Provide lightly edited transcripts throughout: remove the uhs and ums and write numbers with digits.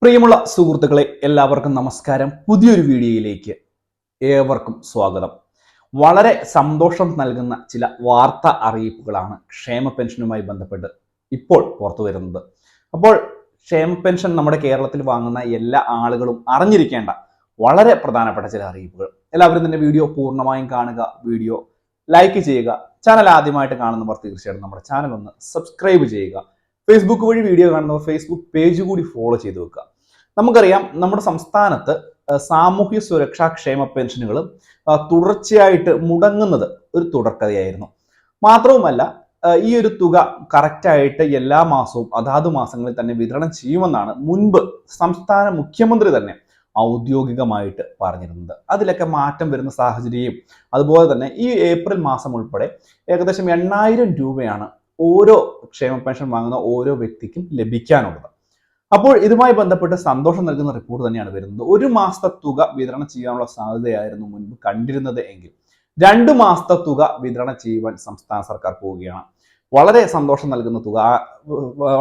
പ്രിയമുള്ള സുഹൃത്തുക്കളെ എല്ലാവർക്കും നമസ്കാരം. പുതിയൊരു വീഡിയോയിലേക്ക് ഏവർക്കും സ്വാഗതം. വളരെ സന്തോഷം നൽകുന്ന ചില വാർത്താ അറിയിപ്പുകളാണ് ക്ഷേമ പെൻഷനുമായി ബന്ധപ്പെട്ട് ഇപ്പോൾ പുറത്തു വരുന്നത്. അപ്പോൾ ക്ഷേമ പെൻഷൻ നമ്മുടെ കേരളത്തിൽ വാങ്ങുന്ന എല്ലാ ആളുകളും അറിഞ്ഞിരിക്കേണ്ട വളരെ പ്രധാനപ്പെട്ട ചില അറിയിപ്പുകൾ. എല്ലാവരും തന്നെ വീഡിയോ പൂർണ്ണമായും കാണുക, വീഡിയോ ലൈക്ക് ചെയ്യുക. ചാനൽ ആദ്യമായിട്ട് കാണുന്നവർ തീർച്ചയായിട്ടും നമ്മുടെ ചാനൽ ഒന്ന് സബ്സ്ക്രൈബ് ചെയ്യുക. ഫേസ്ബുക്ക് വഴി വീഡിയോ കാണുന്നവർ ഫേസ്ബുക്ക് പേജ് കൂടി ഫോളോ ചെയ്ത് വെക്കുക. നമുക്കറിയാം, നമ്മുടെ സംസ്ഥാനത്ത് സാമൂഹ്യ സുരക്ഷാ ക്ഷേമ പെൻഷനുകൾ തുടർച്ചയായിട്ട് മുടങ്ങുന്നത് ഒരു തുടർക്കഥയായിരുന്നു. മാത്രവുമല്ല, ഈ ഒരു തുക കറക്റ്റായിട്ട് എല്ലാ മാസവും അതാത് മാസങ്ങളിൽ തന്നെ വിതരണം ചെയ്യുമെന്നാണ് മുൻപ് സംസ്ഥാന മുഖ്യമന്ത്രി തന്നെ ഔദ്യോഗികമായിട്ട് പറഞ്ഞിരുന്നത്. അതിലൊക്കെ മാറ്റം വരുന്ന സാഹചര്യം. അതുപോലെ തന്നെ ഈ ഏപ്രിൽ മാസം ഉൾപ്പെടെ ഏകദേശം 8,000 രൂപയാണ് ഓരോ ക്ഷേമ പെൻഷൻ വാങ്ങുന്ന ഓരോ വ്യക്തിക്കും ലഭിക്കാനുള്ളത്. അപ്പോൾ ഇതുമായി ബന്ധപ്പെട്ട് സന്തോഷം നൽകുന്ന റിപ്പോർട്ട് തന്നെയാണ് വരുന്നത്. ഒരു മാസത്തെ തുക വിതരണം ചെയ്യാനുള്ള സാധ്യതയായിരുന്നു മുൻപ് കണ്ടിരുന്നത് എങ്കിൽ 2 മാസത്തെ തുക വിതരണം ചെയ്യുവാൻ സംസ്ഥാന സർക്കാർ പോവുകയാണ്. വളരെ സന്തോഷം നൽകുന്ന തുക,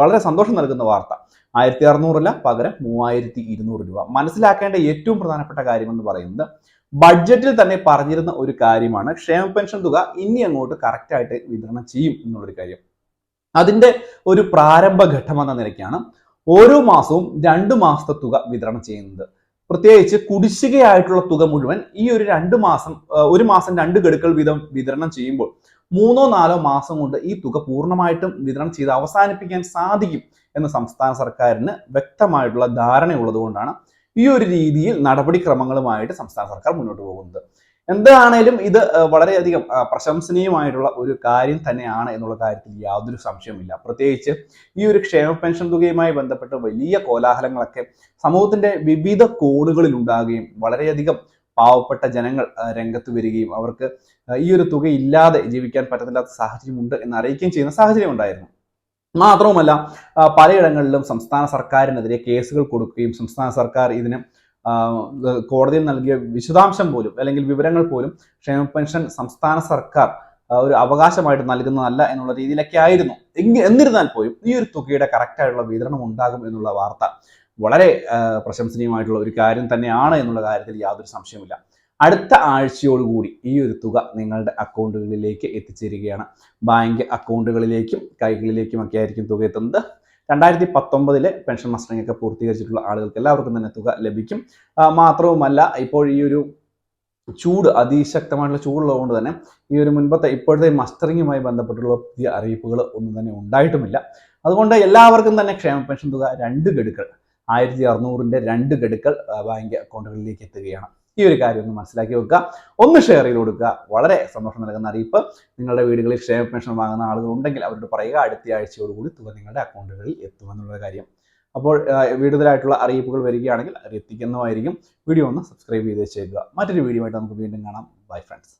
വളരെ സന്തോഷം നൽകുന്ന വാർത്ത. 1,600 പകരം 3,200 രൂപ. മനസ്സിലാക്കേണ്ട ഏറ്റവും പ്രധാനപ്പെട്ട കാര്യം എന്ന് പറയുന്നത്, ബഡ്ജറ്റിൽ തന്നെ പറഞ്ഞിരുന്ന ഒരു കാര്യമാണ് ക്ഷേമ പെൻഷൻ തുക ഇനി അങ്ങോട്ട് കറക്റ്റായിട്ട് വിതരണം ചെയ്യും എന്നുള്ളൊരു കാര്യം. അതിന്റെ ഒരു പ്രാരംഭ ഘട്ടം എന്ന നിലയ്ക്കാണ് ഓരോ മാസവും 2 മാസത്തെ തുക വിതരണം ചെയ്യുന്നത്. പ്രത്യേകിച്ച് കുടിശ്ശികയായിട്ടുള്ള തുക മുഴുവൻ ഈ ഒരു 2 മാസം, ഒരു മാസം 2 ഗഡുക്കൾ വീതം വിതരണം ചെയ്യുമ്പോൾ 3-4 മാസം കൊണ്ട് ഈ തുക പൂർണ്ണമായിട്ടും വിതരണം ചെയ്ത് അവസാനിപ്പിക്കാൻ സാധിക്കും എന്ന് സംസ്ഥാന സർക്കാരിന് വ്യക്തമായിട്ടുള്ള ധാരണയുള്ളത് കൊണ്ടാണ് ഈ ഒരു രീതിയിൽ നടപടിക്രമങ്ങളുമായിട്ട് സംസ്ഥാന സർക്കാർ മുന്നോട്ട് പോകുന്നത്. എന്താണേലും ഇത് വളരെയധികം പ്രശംസനീയമായിട്ടുള്ള ഒരു കാര്യം തന്നെയാണ് എന്നുള്ള കാര്യത്തിൽ യാതൊരു സംശയവുമില്ല. പ്രത്യേകിച്ച് ഈ ഒരു ക്ഷേമ പെൻഷൻ തുകയുമായി ബന്ധപ്പെട്ട് വലിയ കോലാഹലങ്ങളൊക്കെ സമൂഹത്തിന്റെ വിവിധ കോണുകളിൽ ഉണ്ടാകുകയും വളരെയധികം പാവപ്പെട്ട ജനങ്ങൾ രംഗത്ത് വരികയും അവർക്ക് ഈ ഒരു തുക ഇല്ലാതെ ജീവിക്കാൻ പറ്റത്തില്ലാത്ത സാഹചര്യമുണ്ട് എന്ന് അറിയിക്കുകയും ചെയ്യുന്ന സാഹചര്യം ഉണ്ടായിരുന്നു. മാത്രവുമല്ല, പലയിടങ്ങളിലും സംസ്ഥാന സർക്കാരിനെതിരെ കേസുകൾ കൊടുക്കുകയും സംസ്ഥാന സർക്കാർ ഇതിന് കോടതിയിൽ നൽകിയ വിശദാംശം പോലും അല്ലെങ്കിൽ വിവരങ്ങൾ പോലും ക്ഷേമ പെൻഷൻ സംസ്ഥാന സർക്കാർ ഒരു അവകാശമായിട്ട് നൽകുന്നതല്ല എന്നുള്ള രീതിയിലൊക്കെ ആയിരുന്നു. എന്നിരുന്നാൽ പോലും ഈ ഒരു തുകയുടെ കറക്റ്റായിട്ടുള്ള വിതരണം ഉണ്ടാകും എന്നുള്ള വാർത്ത വളരെ പ്രശംസനീയമായിട്ടുള്ള ഒരു കാര്യം തന്നെയാണ് എന്നുള്ള കാര്യത്തിൽ യാതൊരു സംശയമില്ല. അടുത്ത ആഴ്ചയോടുകൂടി ഈ ഒരു തുക നിങ്ങളുടെ അക്കൗണ്ടുകളിലേക്ക് എത്തിച്ചേരുകയാണ്. ബാങ്ക് അക്കൗണ്ടുകളിലേക്കും കൈകളിലേക്കും ഒക്കെ ആയിരിക്കും തുക എത്തുന്നത്. 2019 പെൻഷൻ മസ്റ്ററിംഗ് ഒക്കെ പൂർത്തീകരിച്ചിട്ടുള്ള ആളുകൾക്ക് എല്ലാവർക്കും തന്നെ തുക ലഭിക്കും. മാത്രവുമല്ല, ഇപ്പോൾ ഈ ഒരു ചൂട്, അതിശക്തമായിട്ടുള്ള ചൂടുള്ളതുകൊണ്ട് തന്നെ ഈ ഒരു ഇപ്പോഴത്തെ മസ്റ്ററിങ്ങുമായി ബന്ധപ്പെട്ടുള്ള പുതിയ അറിയിപ്പുകൾ ഒന്നും തന്നെ ഉണ്ടായിട്ടുമില്ല. അതുകൊണ്ട് എല്ലാവർക്കും തന്നെ ക്ഷേമ പെൻഷൻ തുക 2 ഗഡുക്കൾ 1,600ന്റെ 2 ഗഡുക്കൾ ബാങ്ക് അക്കൗണ്ടുകളിലേക്ക് എത്തുകയാണ്. ഈ ഒരു കാര്യം ഒന്ന് മനസ്സിലാക്കി വെക്കുക, ഒന്ന് ഷെയർ ചെയ്ത് കൊടുക്കുക. വളരെ സന്തോഷം നൽകുന്ന അറിയിപ്പ്. നിങ്ങളുടെ വീടുകളിൽ ക്ഷേമ പെൻഷൻ വാങ്ങുന്ന ആളുകൾ ഉണ്ടെങ്കിൽ അവരോട് പറയുക, അടുത്ത ആഴ്ചയോടുകൂടി തുക നിങ്ങളുടെ അക്കൗണ്ടുകളിൽ എത്തുമെന്നുള്ള കാര്യം. അപ്പോൾ വീടുതലായിട്ടുള്ള അറിയിപ്പുകൾ വരികയാണെങ്കിൽ അത് എത്തിക്കുന്നതായിരിക്കും. വീഡിയോ ഒന്ന് സബ്സ്ക്രൈബ് ചെയ്ത് വെച്ചേക്കുക. മറ്റൊരു വീഡിയോ ആയിട്ട് നമുക്ക് വീണ്ടും കാണാം. Bye friends.